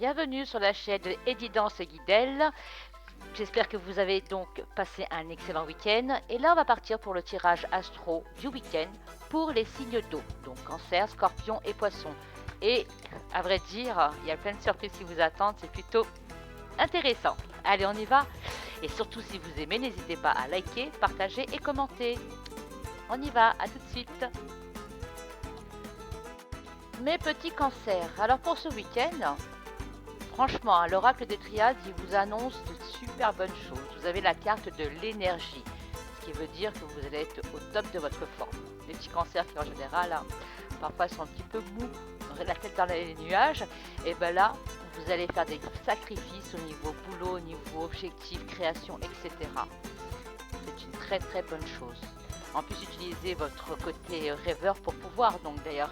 bienvenue sur la chaîne de Edidance et Guidel. J'espère que vous avez donc passé un excellent week-end. Et là, on va partir pour le tirage astro du week-end pour les signes d'eau, donc Cancer, Scorpion et Poisson. Et à vrai dire, il y a plein de surprises qui vous attendent, c'est plutôt intéressant. Allez, on y va. Et surtout, si vous aimez, n'hésitez pas à liker, partager et commenter. On y va, à tout de suite. Mes petits cancers, alors pour ce week-end, franchement, l'oracle des triades, il vous annonce de super bonnes choses. Vous avez la carte de l'énergie, ce qui veut dire que vous allez être au top de votre forme. Les petits cancers qui en général, parfois sont un petit peu mous, la tête dans les nuages, et bien là, vous allez faire des sacrifices au niveau boulot, au niveau objectif, création, etc. C'est une très très bonne chose. En plus, utilisez votre côté rêveur pour pouvoir donc d'ailleurs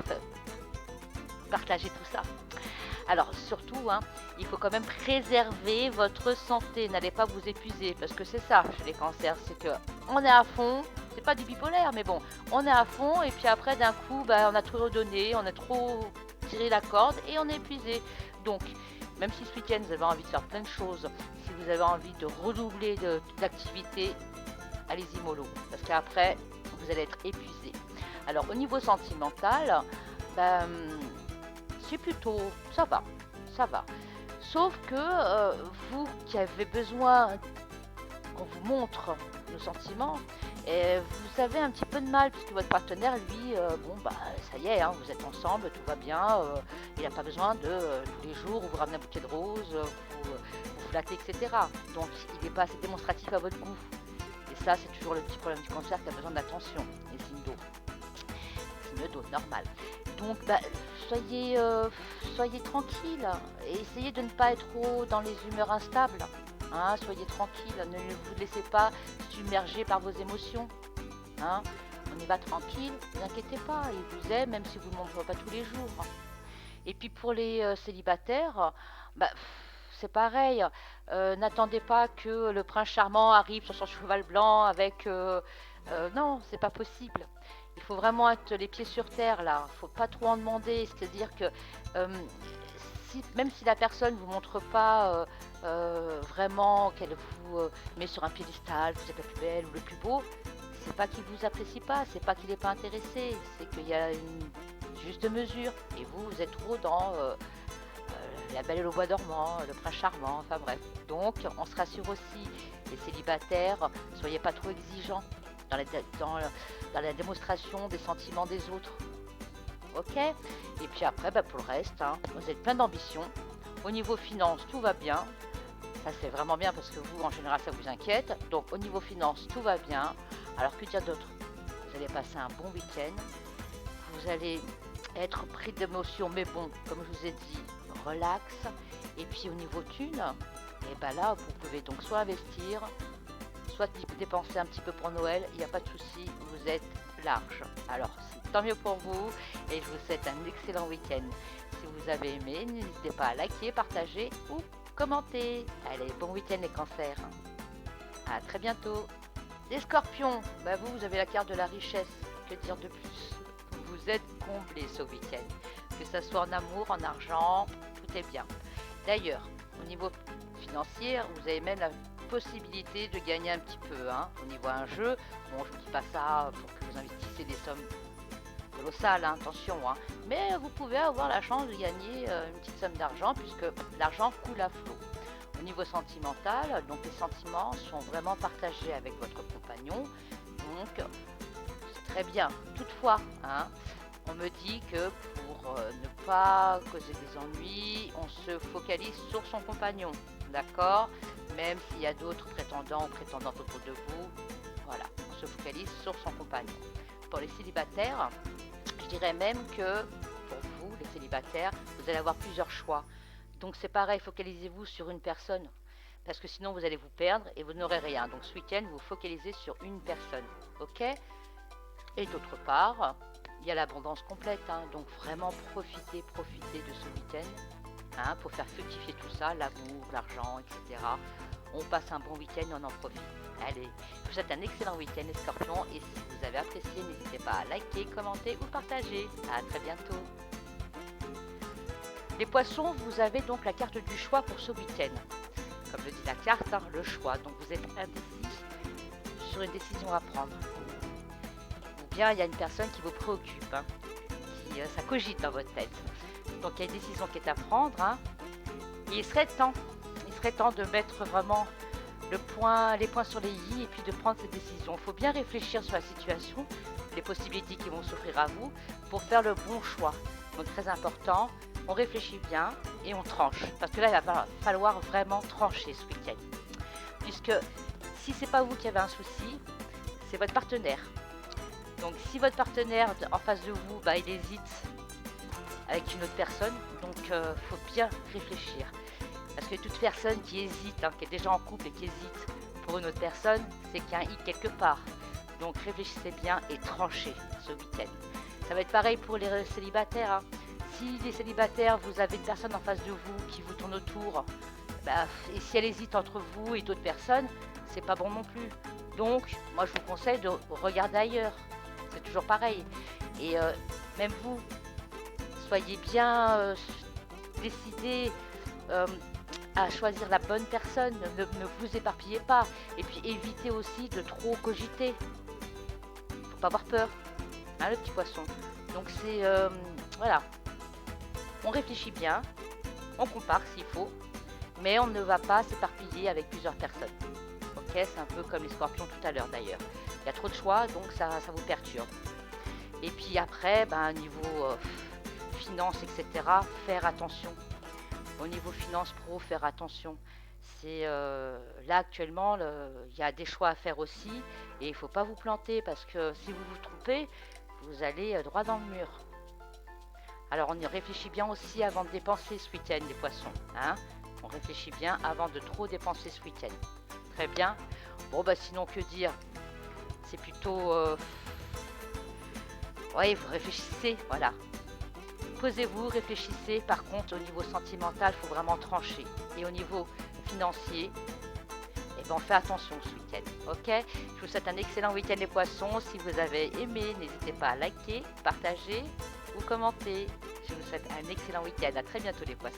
partager tout ça. Alors surtout, il faut quand même préserver votre santé. N'allez pas vous épuiser parce que c'est ça chez les cancers, c'est que on est à fond. C'est pas du bipolaire, mais bon, on est à fond et puis après d'un coup, on a trop redonné, on a trop tiré la corde et on est épuisé. Donc, même si ce week-end vous avez envie de faire plein de choses, si vous avez envie de redoubler d'activité, allez-y mollo, parce qu'après vous allez être épuisé. Alors au niveau sentimental, c'est plutôt ça va, ça va. Sauf que vous qui avez besoin qu'on vous montre nos sentiments, vous avez un petit peu de mal puisque votre partenaire, lui, ça y est, vous êtes ensemble, tout va bien, il n'a pas besoin de tous les jours vous ramener un bouquet de roses, vous flatter, etc. Donc il n'est pas assez démonstratif à votre goût. Et ça, c'est toujours le petit problème du cancer qui a besoin d'attention, les signes d'eau. Signes d'eau, normal. Donc, soyez tranquille et essayez de ne pas être trop dans les humeurs instables. Soyez tranquille, ne vous laissez pas submerger par vos émotions. On y va tranquille, ne vous inquiétez pas, il vous aime même si vous ne le montrez pas tous les jours. Et puis pour les célibataires, c'est pareil. N'attendez pas que le prince charmant arrive sur son cheval blanc avec... non, c'est pas possible. Il faut vraiment être les pieds sur terre là. Il ne faut pas trop en demander. C'est-à-dire que même si la personne ne vous montre pas vraiment qu'elle vous met sur un piédestal, vous êtes la plus belle ou le plus beau, c'est pas qu'il vous apprécie pas, c'est pas qu'il n'est pas intéressé, c'est qu'il y a une juste mesure. Et vous êtes trop dans la belle et le bois dormant, le prince charmant, enfin bref. Donc on se rassure aussi, les célibataires, soyez pas trop exigeants dans la démonstration des sentiments des autres. Ok. Et puis après, pour le reste, vous êtes plein d'ambition. Au niveau finance, tout va bien. Ça c'est vraiment bien parce que vous, en général, ça vous inquiète. Donc au niveau finance, tout va bien. Alors que dire d'autre? Vous allez passer un bon week-end. Vous allez être pris d'émotions, mais bon, comme je vous ai dit, relax. Et puis au niveau thune, et là, vous pouvez donc soit investir, soit dépenser un petit peu pour Noël, il n'y a pas de souci, vous êtes large. Alors, c'est tant mieux pour vous et je vous souhaite un excellent week-end. Si vous avez aimé, n'hésitez pas à liker, partager ou commenter. Allez, bon week-end les cancers. À très bientôt. Les scorpions, vous avez la carte de la richesse. Que dire de plus? Vous êtes comblés ce week-end. Que ce soit en amour, en argent, tout est bien. D'ailleurs, au niveau financier, vous avez même la possibilité de gagner un petit peu au niveau un jeu. Bon, je ne dis pas ça pour que vous investissez des sommes colossales, attention. Mais vous pouvez avoir la chance de gagner une petite somme d'argent puisque l'argent coule à flot. Au niveau sentimental, donc les sentiments sont vraiment partagés avec votre compagnon. Donc, c'est très bien. Toutefois, on me dit que pour ne pas causer des ennuis, on se focalise sur son compagnon. D'accord? Même s'il y a d'autres prétendants ou prétendantes autour de vous, voilà, on se focalise sur son compagnon. Pour les célibataires, je dirais même que pour vous, les célibataires, vous allez avoir plusieurs choix. Donc c'est pareil, focalisez-vous sur une personne, parce que sinon vous allez vous perdre et vous n'aurez rien. Donc ce week-end, vous focalisez sur une personne, ok? Et d'autre part, il y a l'abondance complète, donc vraiment profitez de ce week-end. Pour faire fructifier tout ça, l'amour, l'argent, etc. On passe un bon week-end et on en profite. Allez, je vous souhaite un excellent week-end les scorpions et si vous avez apprécié, n'hésitez pas à liker, commenter ou partager. À très bientôt. Les poissons, vous avez donc la carte du choix pour ce week-end. Comme le dit la carte, hein, le choix. Donc vous êtes indécis sur une décision à prendre. Ou bien il y a une personne qui vous préoccupe, hein, qui ça cogite dans votre tête. Donc il y a une décision qui est à prendre. Hein, et il serait temps de mettre vraiment les points sur les i et puis de prendre cette décision. Il faut bien réfléchir sur la situation, les possibilités qui vont s'offrir à vous pour faire le bon choix. Donc très important, on réfléchit bien et on tranche. Parce que là, il va falloir vraiment trancher ce week-end. Puisque si c'est pas vous qui avez un souci, c'est votre partenaire. Donc si votre partenaire en face de vous, il hésite avec une autre personne, donc faut bien réfléchir. Parce que toute personne qui hésite, hein, qui est déjà en couple et qui hésite pour une autre personne, c'est qu'il y a un hic quelque part. Donc réfléchissez bien et tranchez ce week-end. Ça va être pareil pour les célibataires. Hein. Si les célibataires, vous avez une personne en face de vous qui vous tourne autour, et si elle hésite entre vous et d'autres personnes, c'est pas bon non plus. Donc, moi je vous conseille de regarder ailleurs. C'est toujours pareil. Et même vous, soyez bien décidés à choisir la bonne personne, ne vous éparpillez pas. Et puis évitez aussi de trop cogiter. Faut pas avoir peur, hein, le petit poisson. Donc c'est, voilà, on réfléchit bien, on compare s'il faut, mais on ne va pas s'éparpiller avec plusieurs personnes. Ok, c'est un peu comme les scorpions tout à l'heure d'ailleurs. Il y a trop de choix, donc ça vous perturbe. Et puis après, niveau finance, etc., faire attention. Au niveau finance pro, faire attention. C'est là actuellement, il y a des choix à faire aussi, et il ne faut pas vous planter parce que si vous vous trompez, vous allez droit dans le mur. Alors on y réfléchit bien aussi avant de dépenser ce week-end, les poissons. Hein, on réfléchit bien avant de trop dépenser ce week-end. Très bien. Bon sinon que dire? C'est plutôt... Oui, vous réfléchissez, voilà. Posez-vous, réfléchissez. Par contre, au niveau sentimental, il faut vraiment trancher. Et au niveau financier, on fait attention ce week-end. Ok, je vous souhaite un excellent week-end les poissons. Si vous avez aimé, n'hésitez pas à liker, partager ou commenter. Je vous souhaite un excellent week-end. À très bientôt les poissons.